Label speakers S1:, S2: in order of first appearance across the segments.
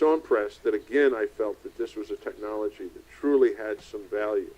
S1: so impressed that again I felt that this was a technology that truly had some value.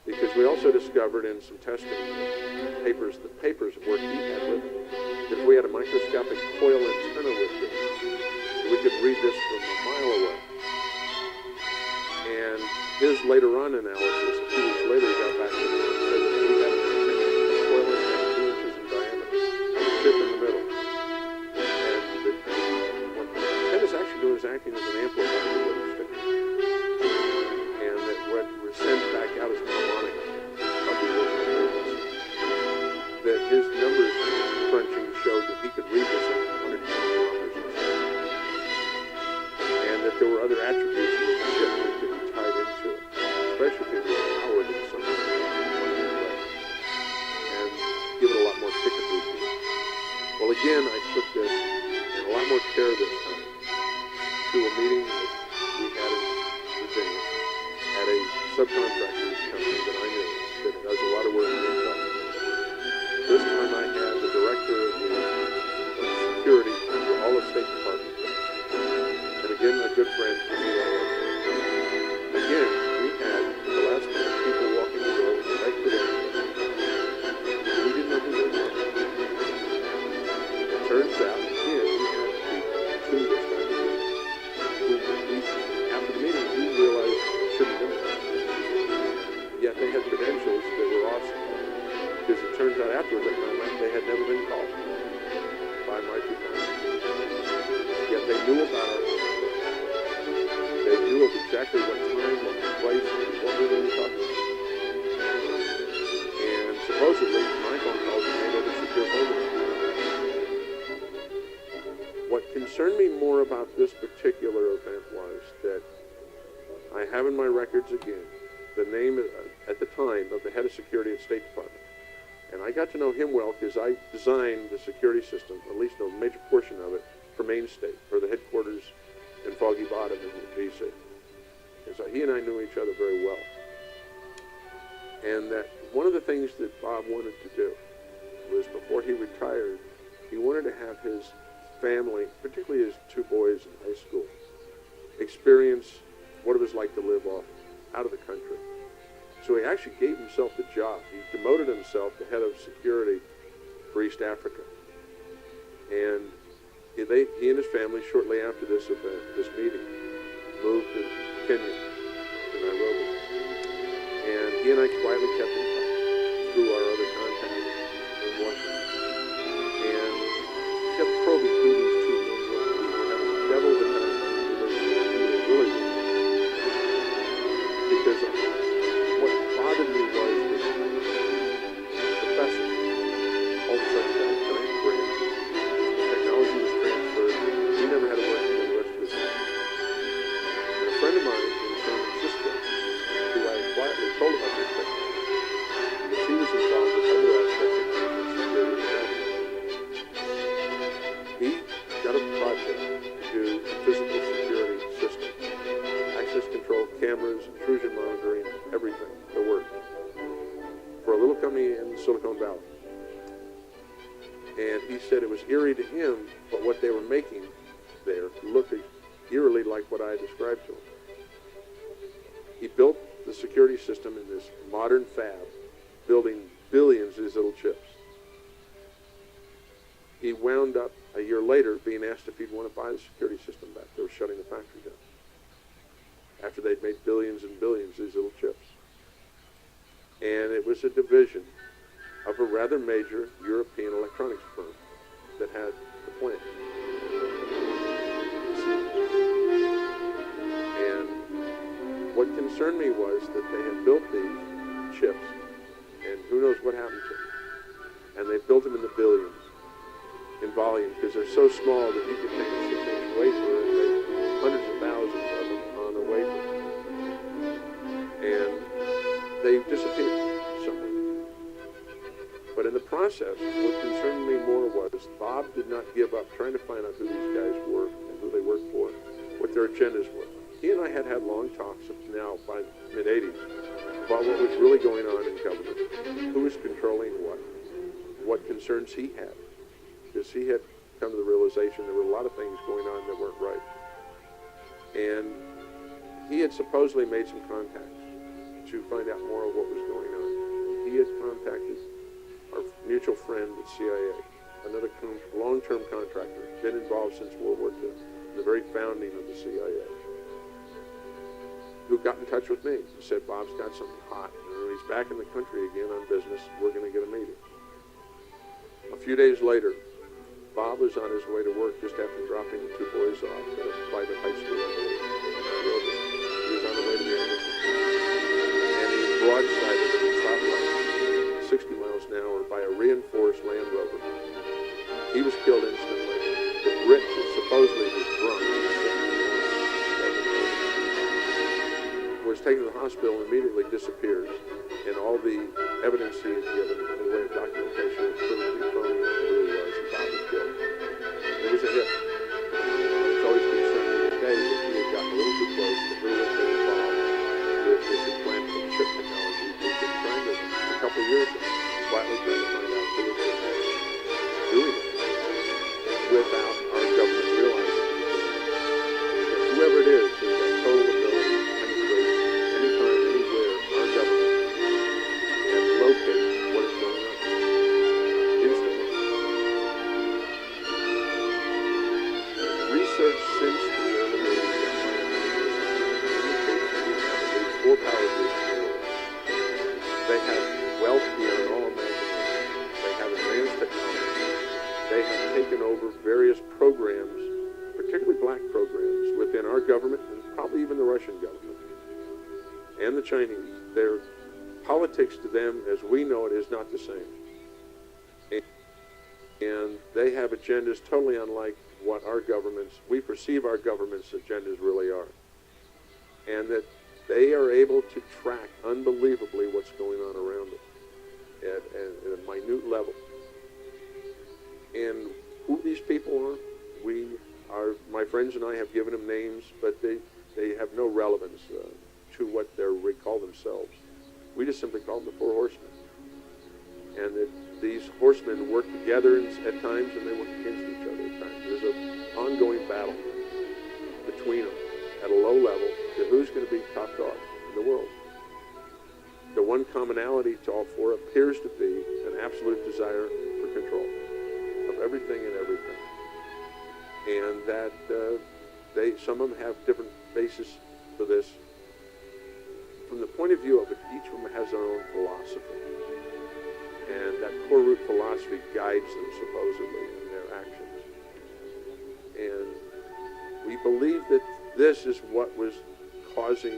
S1: Because we also discovered in some testing papers, the papers of work he had with it, that if we had a microscopic coil antenna with this, we could read this from a mile away. And his later on analysis, 2 weeks later, he got back to me and said that we had a coil antenna 2 inches in diameter, with a chip in the middle. And what the antenna is actually doing is acting as an amplifier to the other sticker. And that what we're sent back out is harmonic of the original frequency. That his numbers crunching showed that he could read this at 120 kilometers per second. And that there were other attributes of the chip that could be tied into it, especially if it was powered in some way, and give it a lot more ticket boosting. Well, again, I took this, and a lot more care this time, to a meeting that we had in Virginia at a subcontractor company that I knew that does a lot of work in Intel. This time I had the director of the security for all of State Department. And again, a good friend from the Again, we had the last minute people walking the door with the right credentials. We didn't know who they were. It turns out, again, we had people, 2 this time, who after the meeting, we realized shouldn't have been there. Yet they had credentials that were awesome. Because it turns out afterwards I found out they had never been called by my 2 clients. Yet they knew about it. They knew of exactly what time, what place, and what we were talking about. And supposedly, my phone calls were made over secure folders. What concerned me more about this particular event was that I have in my records again the name at the time of the head of security at State Department. And I got to know him well because I designed the security system, at least a major portion of it, for Main State, for the headquarters in Foggy Bottom in D.C. And so he and I knew each other very well. And that one of the things that Bob wanted to do was, before he retired, he wanted to have his family, particularly his 2 boys in high school, experience what it was like to live out of the country. So he actually gave himself the job. He demoted himself to head of security for East Africa. And he and his family, shortly after this event, this meeting, moved to Kenya, to Nairobi. And he and I quietly kept in touch through our other contacts in Washington. And kept probing who these 2 men were. We deviled the time who they really were. Because what bothered me was that the professor all of a sudden got a giant grant. Technology was transferred. He never had to work for the rest of his life. And a friend of mine in San Francisco, who I quietly told about this technology, because he was involved with other aspects of security and he got a project to do a physical security system. Access control, cameras, intrusion monitoring, everything that worked. For a little company in Silicon Valley. And he said it was eerie to him, but what they were making there looked eerily like what I described to him. He built the security system in this modern fab, building billions of these little chips. He wound up, a year later, being asked if he'd want to buy the security system back. They were shutting the factory down after they'd made billions and billions of these little chips. And it was a division of a rather major European electronics firm that had the plant. And what concerned me was that they had built these chips, and who knows what happened to them. And they built them in the billions in volume, because they're so small that you could take a 6-inch wafer and make hundreds of thousands of them on a wafer. And they disappeared somewhere. But in the process, what concerned me more was Bob did not give up trying to find out who these guys were and who they worked for, what their agendas were. He and I had long talks now by the mid-'80s about what was really going on in government, who was controlling what concerns he had. Because he had come to the realization there were a lot of things going on that weren't right. And he had supposedly made some contacts to find out more of what was going on. He had contacted our mutual friend at CIA, another long-term contractor, been involved since World War II, the very founding of the CIA, who got in touch with me and said, Bob's got something hot. He's back in the country again on business. We're going to get a meeting. A few days later, Bob was on his way to work just after dropping the two boys off at a private high school. He was on the way to the Anderson. And he was broadsided at the stoplight, 60 miles an hour, by a reinforced Land Rover. He was killed instantly. The Brit, supposedly was drunk, was taken to the hospital and immediately disappears. And all the evidence he had given in the way of documentation was proven to be phony. It really was, and Bob was killed. It was a hit. It's always concerned me today that he had gotten a little too close, a little bit involved with this implantable chip technology. We've been trying to, a couple of years ago, slightly trying to find out who was doing it without our government realizing it. And whoever it is has got total ability to penetrate anytime, anywhere, our government, and locate what is going on instantly. Research since the early 80s on indicates we have at least 4 power grids in the world. They have wealth beyond all imagination. They have advanced technology. They have taken over various programs, particularly black programs, within our government and probably even the Russian government and the Chinese. Their politics to them, as we know it, is not the same. And they have agendas totally unlike what our governments, we perceive our government's agendas really are. And that they are able to track unbelievably what's going on around them at a minute level. And who these people are, my friends and I have given them names, but they have no relevance to what they call themselves. We just simply call them the 4 horsemen. And that these horsemen work together at times, and they work against each other at times. There's an ongoing battle between them at a low level to who's going to be top dog in the world. The one commonality to all 4 appears to be an absolute desire for control of everything and everything. And that some of them have different bases for this. From the point of view of it, each of them has their own philosophy. And that core root philosophy guides them supposedly in their actions. And we believe that this is what was causing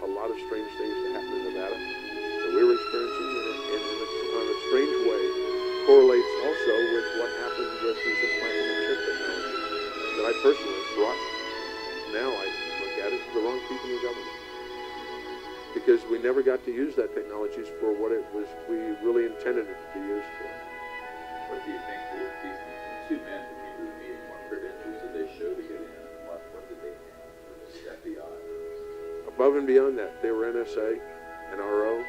S1: a lot of strange things to happen in Nevada that we were experiencing, and on a strange way correlates also with what happened with these implantable chip technology that I personally brought. Now I look at it, the wrong people in the government. Because we never got to use that technology for what it was we really intended it to be used for.
S2: What do you think that these 2 men who came to the meeting, what credentials did they show to get in? What did they have for the FBI?
S1: Above and beyond that, they were NSA, NRO,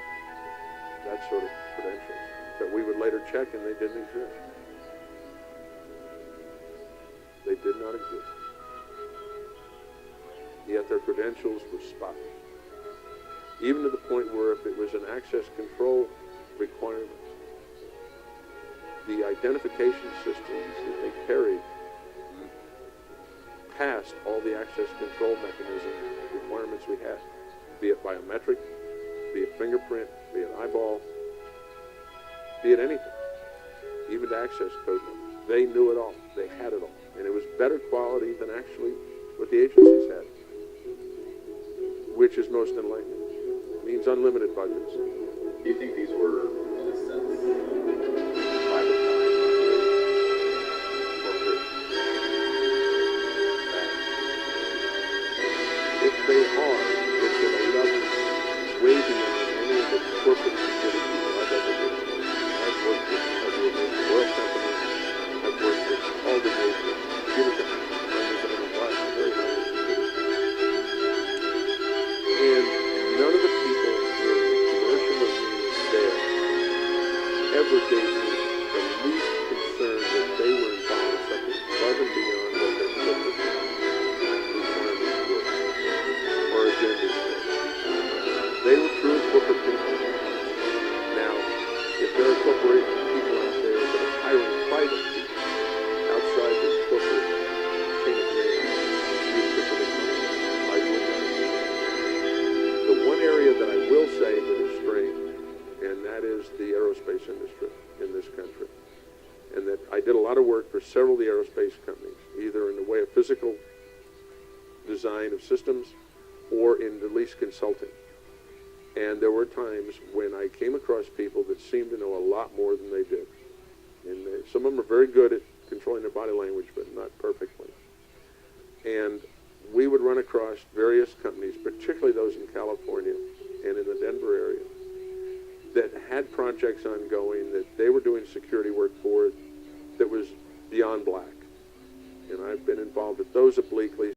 S1: that sort of credentials that we would later check, and they didn't exist. They did not exist. Yet their credentials were spotted. Even to the point where if it was an access control requirement, the identification systems that they carried passed all the access control mechanism requirements we had, be it biometric, be it fingerprint, be it eyeball, be it anything, even to access code numbers. They knew it all. They had it all. And it was better quality than actually what the agencies had, which is most enlightening. It means unlimited budgets.
S2: Do you think these were, in a sense, privatized corporate?
S1: If they are, it's at a level way beyond any of the corporate security people I've ever worked with. I've worked with oil companies. I've worked with all the major computer companies, members of enterprise, very high security. And none of the people in the commercial arenas there ever gave me the least concern that they were involved in something above and beyond what their corporate requirements were. I did a lot of work for several of the aerospace companies, either in the way of physical design of systems or in at least consulting. And there were times when I came across people that seemed to know a lot more than they did. And some of them are very good at controlling their body language, but not perfectly. And we would run across various companies, particularly those in California and in the Denver area, that had projects ongoing that they were doing security work for that was beyond black. And I've been involved with those obliquely,